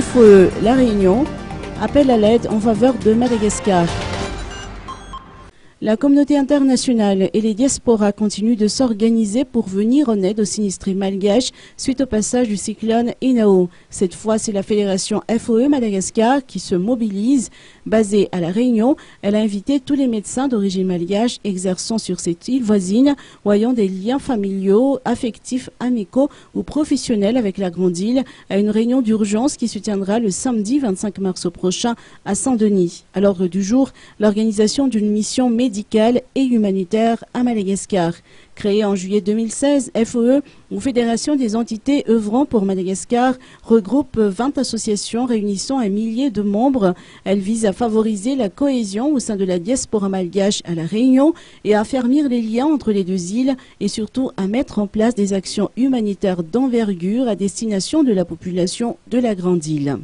FOE La Réunion appelle à l'aide en faveur de Madagascar. La communauté internationale et les diasporas continuent de s'organiser pour venir en aide aux sinistrés malgaches suite au passage du cyclone Inao. Cette fois, c'est la fédération FOE Madagascar qui se mobilise. Basée à La Réunion, elle a invité tous les médecins d'origine malgache exerçant sur cette île voisine ou ayant des liens familiaux, affectifs, amicaux ou professionnels avec la Grande Île à une réunion d'urgence qui se tiendra le samedi 25 mars prochain à Saint-Denis. À l'ordre du jour, l'organisation d'une mission médicale et humanitaire à Madagascar. Créée en juillet 2016, FOE, ou Fédération des entités œuvrant pour Madagascar, regroupe 20 associations réunissant un millier de membres. Elle vise à favoriser la cohésion au sein de la diaspora malgache à La Réunion et à affermir les liens entre les deux îles et surtout à mettre en place des actions humanitaires d'envergure à destination de la population de la Grande Île.